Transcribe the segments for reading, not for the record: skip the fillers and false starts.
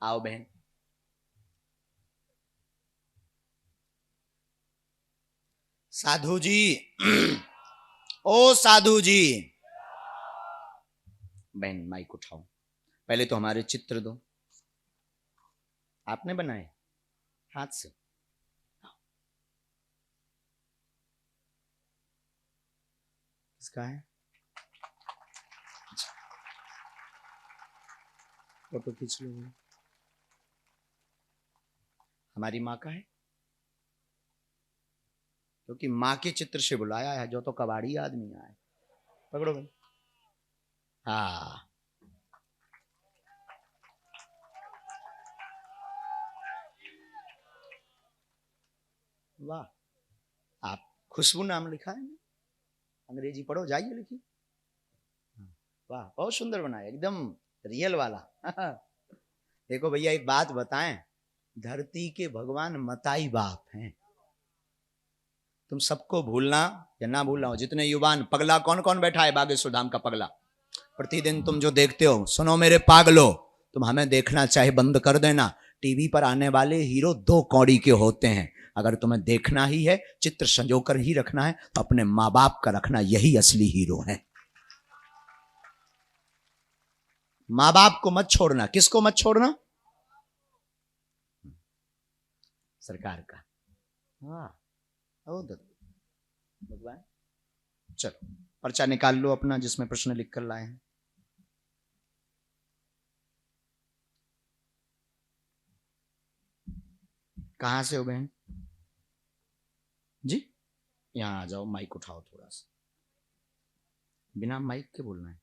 आओ बहन। साधु जी ओ साधु जी, बहन माइक उठाओ। पहले तो हमारे चित्र दो। आपने बनाए हाथ से? किसका है? फोटो खींच लो। हमारी माँ का है, क्योंकि माँ के चित्र से बुलाया है, जो तो कबाड़ी आदमी आए। पकड़ो भाई। हाँ, वाह। आप खुशबू नाम लिखा है, अंग्रेजी पढ़ो, जाइए लिखिए। वाह, बहुत सुंदर बनाया, एकदम रियल वाला। देखो भैया, एक बात बताएं, धरती के भगवान मताई बाप हैं। तुम सबको भूलना या ना भूलना हो, जितने युवान, पगला कौन कौन बैठा है बागेश्वर धाम का पगला? प्रतिदिन तुम जो देखते हो, सुनो मेरे पागलो, तुम हमें देखना चाहे बंद कर देना। टीवी पर आने वाले हीरो 2 कौड़ी के होते हैं। अगर तुम्हें देखना ही है, चित्र संजोकर ही रखना है, तो अपने माँ बाप का रखना, यही असली हीरो है। माँ बाप को मत छोड़ना। किसको मत छोड़ना? सरकार का। हाँ, भगवान। चलो पर्चा निकाल लो अपना, जिसमें प्रश्न लिख कर लाए हैं। कहां से हो बहन जी? यहां आ जाओ, माइक उठाओ थोड़ा सा, बिना माइक के बोलना है।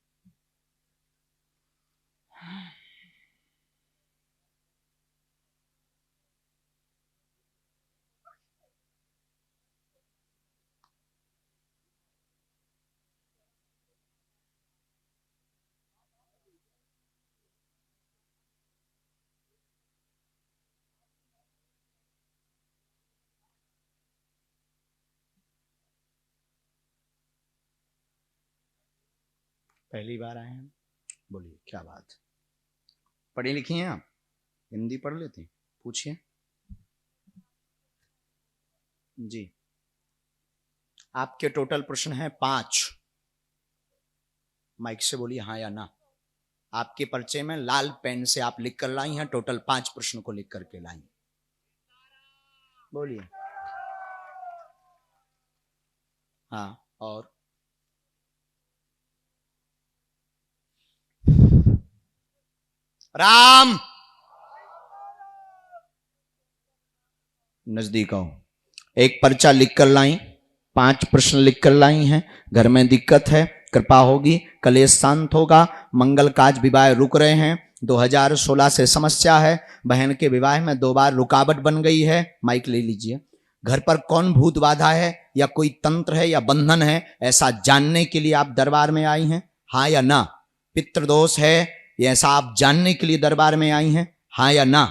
पहली बार आए हैं, बोलिए क्या बात? पढ़ी लिखी हैं आप? हिंदी पढ़ लेते हैं? पूछिए जी। आपके टोटल प्रश्न हैं 5। माइक से बोलिए हाँ या ना। आपके पर्चे में लाल पेन से आप लिख कर लाई हैं, टोटल 5 प्रश्न को लिख करके लाई। बोलिए हाँ। और राम नजदीक आओ। एक पर्चा लिख कर लाई, 5 प्रश्न लिख कर लाई हैं। घर में दिक्कत है, कृपा होगी, कलेश शांत होगा, मंगल काज विवाह रुक रहे हैं। 2016 से समस्या है, बहन के विवाह में 2 बार रुकावट बन गई है। माइक ले लीजिए। घर पर कौन भूत बाधा है, या कोई तंत्र है या बंधन है, ऐसा जानने के लिए आप दरबार में आई हैं, हाँ या ना? पितृदोष है, ये ऐसा आप जानने के लिए दरबार में आई हैं, हाँ या ना?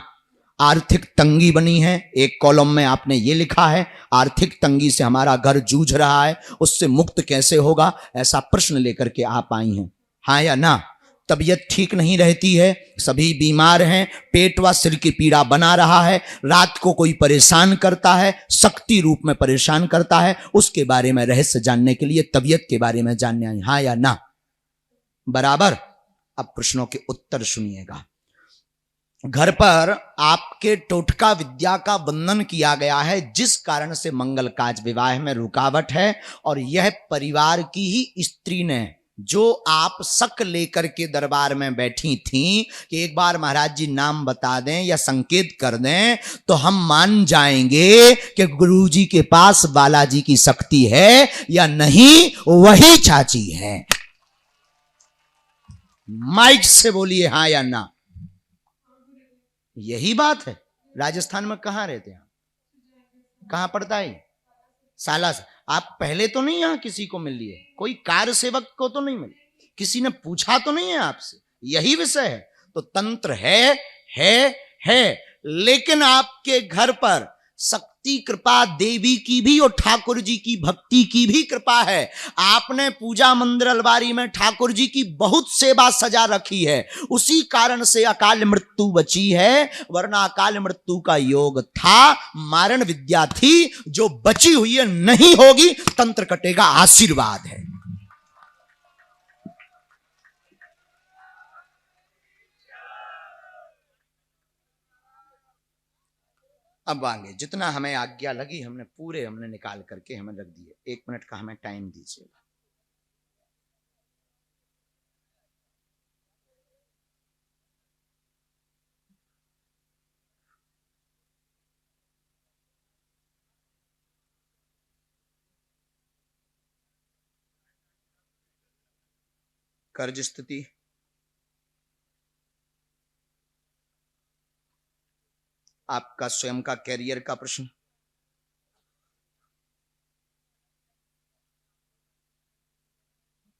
आर्थिक तंगी बनी है, एक कॉलम में आपने ये लिखा है, आर्थिक तंगी से हमारा घर जूझ रहा है, उससे मुक्त कैसे होगा, ऐसा प्रश्न लेकर के आप आई हैं, हाँ या ना? तबीयत ठीक नहीं रहती है, सभी बीमार हैं, पेट व सिर की पीड़ा बना रहा है, रात को कोई परेशान करता है, शक्ति रूप में परेशान करता है, उसके बारे में रहस्य जानने के लिए, तबीयत के बारे में जानने आई, हाँ या ना? बराबर। अब प्रश्नों के उत्तर सुनिएगा। घर पर आपके टोटका विद्या का बंधन किया गया है, जिस कारण से मंगल काज विवाह में रुकावट है, और यह परिवार की ही स्त्री ने, जो आप शक लेकर के दरबार में बैठी थीं कि एक बार महाराज जी नाम बता दें या संकेत कर दें तो हम मान जाएंगे कि गुरुजी के पास बालाजी की शक्ति है या नहीं, वही चाची है। माइक से बोलिए हाँ या ना। यही बात है। राजस्थान में कहां रहते हैं आप? कहां पड़ता है? साला से। आप पहले तो नहीं यहां किसी को मिल लिए? कोई कार सेवक को तो नहीं मिले? किसी ने पूछा तो नहीं है आपसे? यही विषय है। तो तंत्र है, लेकिन आपके घर पर शक्ति कृपा देवी की भी और ठाकुर जी की भक्ति की भी कृपा है। आपने पूजा मंदिर अलवारी में ठाकुर जी की बहुत सेवा सजा रखी है, उसी कारण से अकाल मृत्यु बची है, वरना अकाल मृत्यु का योग था, मारण विद्या थी, जो बची हुई है नहीं होगी, तंत्र कटेगा, आशीर्वाद है। अब आगे जितना हमें आज्ञा लगी हमने पूरे हमने निकाल करके हमें रख दिए। 1 मिनट का हमें टाइम दीजिएगा। कर्ज स्थिति, आपका स्वयं का कैरियर का प्रश्न,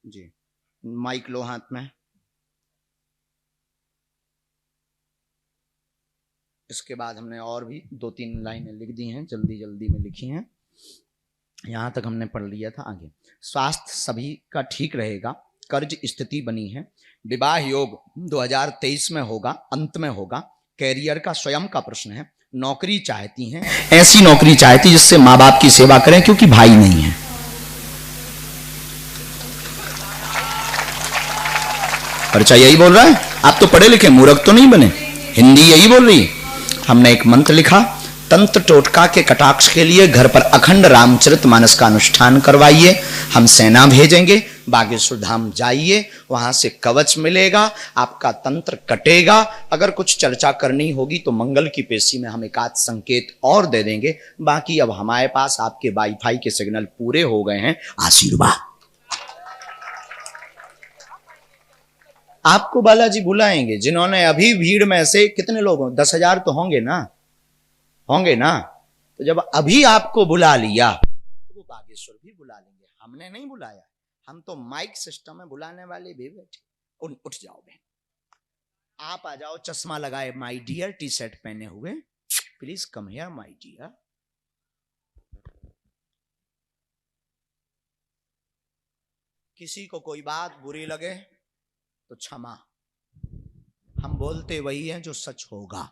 जी माइक लो हाथ में। इसके बाद हमने और भी 2-3 लाइनें लिख दी हैं, जल्दी जल्दी में लिखी हैं, यहां तक हमने पढ़ लिया था। आगे स्वास्थ्य सभी का ठीक रहेगा, कर्ज स्थिति बनी है, विवाह योग 2023 में होगा, अंत में होगा, कैरियर का स्वयं का प्रश्न है, नौकरी चाहती हैं, ऐसी नौकरी चाहती जिससे माँ बाप की सेवा करें क्योंकि भाई नहीं है। पर्चा यही बोल रहा है, आप तो पढ़े लिखे मूर्ख तो नहीं बने, हिंदी यही बोल रही है। हमने एक मंत्र लिखा, तंत्र टोटका के कटाक्ष के लिए घर पर अखंड रामचरितमानस का अनुष्ठान करवाइए, हम सेना भेजेंगे, बागेश्वर धाम जाइए, वहां से कवच मिलेगा, आपका तंत्र कटेगा। अगर कुछ चर्चा करनी होगी तो मंगल की पेशी में हम एक आध संकेत और दे देंगे, बाकी अब हमारे पास आपके वाईफाई के सिग्नल पूरे हो गए हैं, आशीर्वाद। आपको बालाजी बुलाएंगे, जिन्होंने अभी भीड़ में से कितने लोग, 10,000 तो होंगे ना, होंगे ना, तो जब अभी आपको बुला लिया तो वो बागेश्वर भी बुला लेंगे। हमने नहीं बुलाया, हम तो माइक सिस्टम में बुलाने वाले भी बैठे। उठ जाओ बहन, आप आ जाओ, चश्मा लगाए माय डियर, टी शर्ट पहने हुए, please come here my dear. किसी को कोई बात बुरी लगे तो क्षमा, हम बोलते वही है जो सच होगा,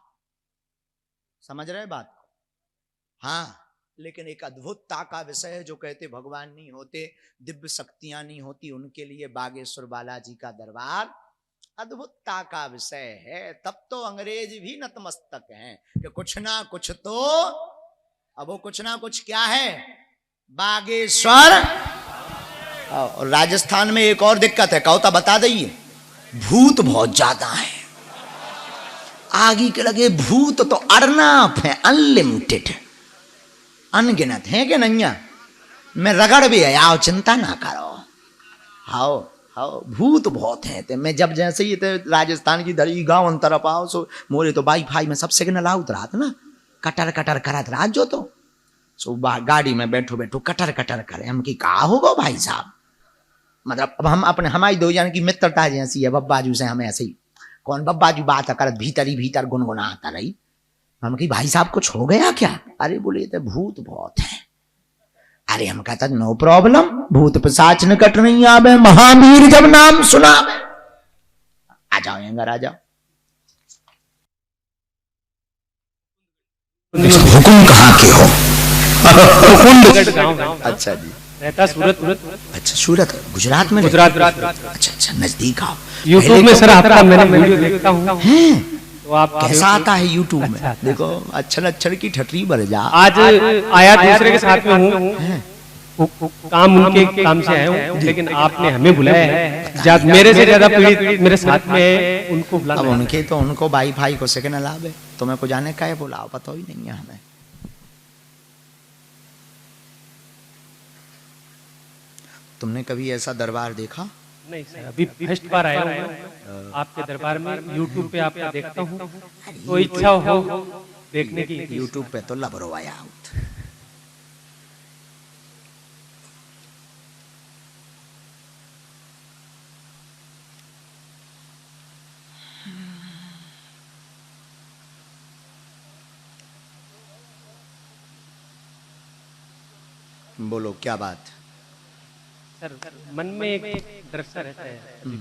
समझ रहे बात को? हाँ, लेकिन एक अद्भुतता का विषय है, जो कहते भगवान नहीं होते, दिव्य शक्तियां नहीं होती, उनके लिए बागेश्वर बालाजी का दरबार अद्भुतता का विषय है। तब तो अंग्रेज भी नतमस्तक हैं कि कुछ ना कुछ तो, अब वो कुछ ना कुछ क्या है, बागेश्वर। और राजस्थान में एक और दिक्कत है, कहो तो बता दइए, भूत बहुत ज्यादा है, आगे के लगे भूत तो अरनाफ है, अनलिमिटेड, अनगिनत है कि नहीं, मैं रगड़ भी है, आओ चिंता ना करो, आओ आओ, भूत बहुत है। ते मैं जब जैसे ही थे राजस्थान की दरी गांव अंतर पाओ सो मोरे तो वाईफाई में सब सिग्नल आउत रहा था ना, कटर कटर करत रहा जो, तो सो गाड़ी में बैठो बैठो कटर कटर करे, हम की कहा होगा भाई साहब, मतलब अब हम अपने हमारी दो जन की मित्रता जैसी है, बब्बाजू से हमें ऐसे ही, कौन बब्बाजू बात करत भीतर ही भीतर गुनगुनाता रही, हम की भाई साहब कुछ हो गया क्या? अरे बोले तो भूत बहुत है। अरे हम कहता नो प्रॉब्लम, भूत पिशाच निकट नहीं आवे, महावीर जब नाम सुना, आ जाओ अंदर आ जाओ। हुकुम कहाँ के हो? अच्छा जी, रहता सूरत। अच्छा सूरत, गुजरात में? गुजरात। अच्छा अच्छा, नजदीक आओ। यूट्यूब में सर आपका मैंने वीडियो देखता हूँ, तो आप कैसा आता है यूट्यूब में? अच्छा, देखो अक्षर अक्षर की ठटरी भर जा। आज आया दूसरे के साथ में हूँ, काम उनके काम से आया हूँ, लेकिन आपने हमें बुलाया है, मेरे से ज्यादा पीड़ित मेरे साथ में है, उनको बुला। अब उनके तो उनको वाईफाई को सिग्नल आवे, तुम्हें को जाने का है बुलाओ, पता ही नहीं है हमें। तुमने कभी ऐसा दरबार देखा? नहीं सर, अभी फर्स्ट बार आया हूँ आपके दरबार में, यूट्यूब पे आपका देखता हूँ, तो इच्छा हो देखने की। यूट्यूब पे तो लबरवाया आउट। बोलो क्या बात। सर मन में एक डर सा रहता है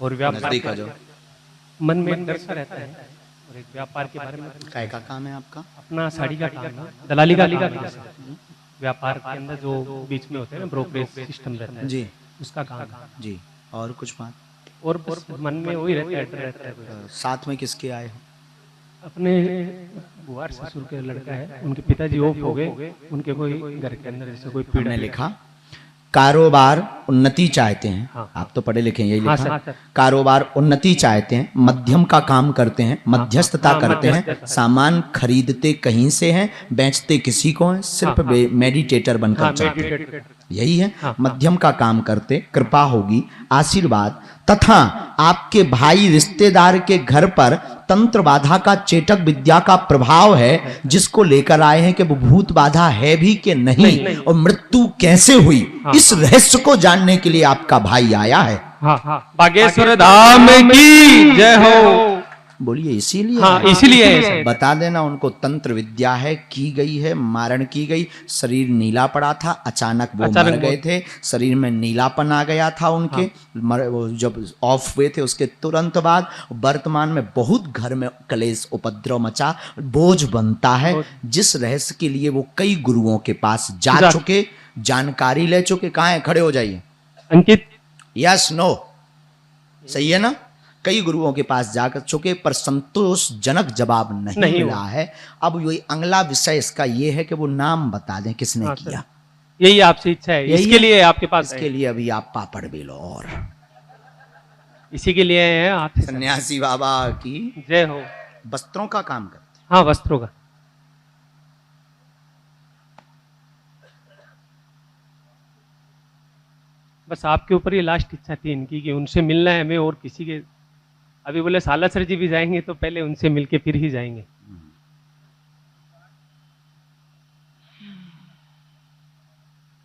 और व्यापार नजदीक आ जाओ। मन में एक डर सा रहता है और एक व्यापार के बारे में काय का काम है आपका? अपना साड़ी का काम है, दलाली का काम है सर। व्यापार के अंदर जो बीच में होते हैं ना ब्रोकरेज सिस्टम रहता है जी उसका काम है जी। और कुछ बात? और बस मन में वही रहता है, डर रहता है। साथ में किसके आए हो? अपने बुआ ससुर के लड़का है, उनके पिताजी ऑफ हो गए, उनके कोई घर के अंदर जैसे कोई पीड़ा हमने लिखा कारोबार उन्नति चाहते हैं। हाँ। आप तो पढ़े लिखे हैं, यही हाँ लिखा। सर। कारोबार उन्नति चाहते हैं, मध्यम का काम करते हैं, मध्यस्थता करते हैं, सामान खरीदते कहीं से हैं, बेचते किसी को हैं, सिर्फ मेडिटेटर बनकर चलते, यही है। मध्यम का काम करते, कृपा होगी, आशीर्वाद, तथा आपके भाई रिश्तेदार के घर पर तंत्र बाधा का चेटक विद्या का प्रभाव है, जिसको लेकर आए हैं कि वो भूत बाधा है भी कि नहीं और मृत्यु कैसे हुई, इस रहस्य को जानने के लिए आपका भाई आया है। बागेश्वर धाम की जय हो। बोलिए इसीलिए? हाँ, इसीलिए है। बता देना उनको, तंत्र विद्या है, की गई है, मारण की गई। शरीर नीला पड़ा था, अचानक वो मर गए थे, शरीर में नीलापन आ गया था उनके। वो जब ऑफ हुए थे उसके तुरंत बाद वर्तमान में बहुत घर में कलेश उपद्रव मचा, बोझ बनता है, जिस रहस्य के लिए वो कई गुरुओं के पास जा चुके, जानकारी ले चुके। कहाँ है? खड़े हो जाइए। अंकित, यस नो, सही है ना? कई गुरुओं के पास जाकर चुके पर संतोषजनक जवाब नहीं मिला है। अब ये अगला विषय इसका ये है कि वो नाम बता दें किसने किया। यही आपसे इच्छा है, इसके लिए आपके पास, इसके लिए अभी आप पापड़ बेलो और इसी के लिए हैं आप। सन्यासी बाबा की जय हो। वस्त्रों का काम करते? हाँ, वस्त्रों का। बस आपके ऊपर ये लास्ट इच्छा थी इनकी कि उनसे मिलना है हमें, और किसी के। अभी बोले साला सर जी भी जाएंगे तो पहले उनसे मिलके फिर ही जाएंगे।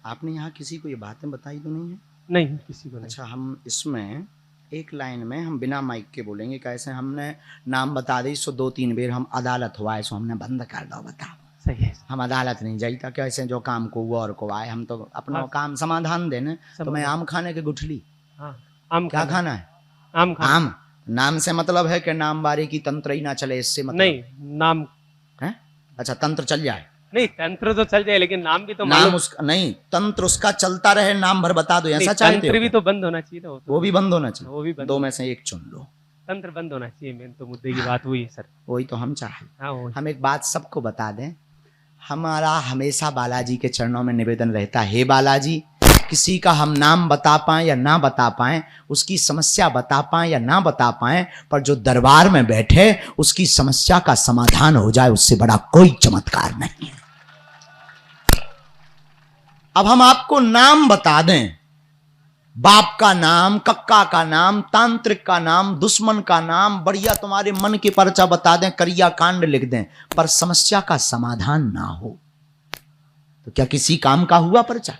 आपने यहाँ किसी को ये बातें बताई तो नहीं है? नहीं, किसी को नहीं। अच्छा, हम इसमें एक लाइन में हम बिना माइक के बोलेंगे। कैसे? हमने नाम बता दी सो 2-3 बेर हम अदालत हुआ है सो हमने बंद कर दो। बताओ, सही है। हम अदालत नहीं जाइता। कैसे जो काम को वो और को आए, हम तो अपना काम समाधान देने। तो मैं आम खाने के गुठली। आम क्या खाना है? आम। नाम से मतलब है कि नाम बारी की तंत्र ही ना चले, इससे मतलब नहीं। नाम है? अच्छा, तंत्र चल जाए? नहीं, तंत्र तो चल जाए लेकिन नाम भी तो नाम उसका नहीं, तंत्र उसका चलता रहे, नाम भर बता दो, ऐसा चाहते हो? तंत्र भी तो बंद होना चाहिए। वो भी बंद होना चाहिए। वो भी बंद। दो में से एक चुन लो। तंत्र बंद होना चाहिए, मेन तो मुद्दे की बात हुई है सर। वही तो हम चाहें। हाँ, हम एक बात सबको बता दें, हमारा हमेशा बालाजी के चरणों में निवेदन रहता है, हे बालाजी, किसी का हम नाम बता पाएं या ना बता पाएं, उसकी समस्या बता पाएं या ना बता पाएं, पर जो दरबार में बैठे उसकी समस्या का समाधान हो जाए, उससे बड़ा कोई चमत्कार नहीं है। अब हम आपको नाम बता दें, बाप का नाम, कक्का का नाम, तांत्रिक का नाम, दुश्मन का नाम, बढ़िया तुम्हारे मन की पर्चा बता दें, करिया कांड लिख दें, पर समस्या का समाधान ना हो तो क्या किसी काम का हुआ पर्चा?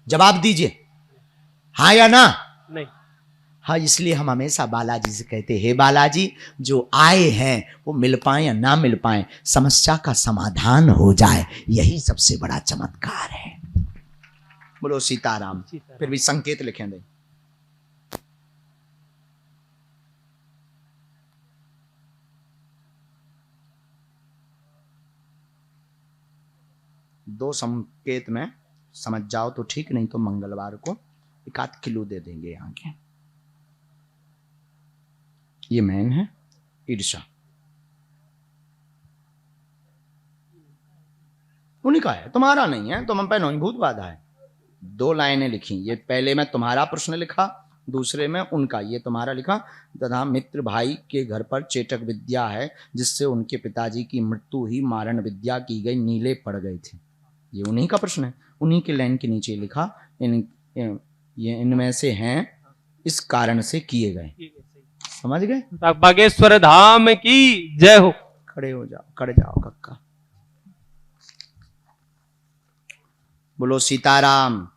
जवाब दीजिए, हाँ या ना? नहीं। हाँ, इसलिए हम हमेशा बालाजी से कहते हैं, हे बालाजी, जो आए हैं वो मिल पाए या ना मिल पाए, समस्या का समाधान हो जाए, यही सबसे बड़ा चमत्कार है। बोलो सीताराम। फिर भी संकेत लिखें दे। दो संकेत में समझ जाओ तो ठीक, नहीं तो मंगलवार को 1-8 किलो दे देंगे आगे। ये मैन है, ईर्षा उन्हीं का है, तुम्हारा नहीं है। तुम हम पे नहीं, भूत बाधा है। 2 लाइनें लिखी, ये पहले में तुम्हारा प्रश्न लिखा, दूसरे में उनका, ये तुम्हारा लिखा। तथा मित्र भाई के घर पर चेटक विद्या है, जिससे उनके पिताजी की मृत्यु ही, मारण विद्या की गई, नीले पड़ गए थे। ये उन्हीं का प्रश्न है। उन्हीं के लाइन के नीचे लिखा, ये इनमें से हैं, इस कारण से किए गए। समझ गए? बागेश्वर धाम की जय हो। खड़े हो जाओ, खड़े जाओ कक्का। बोलो सीताराम।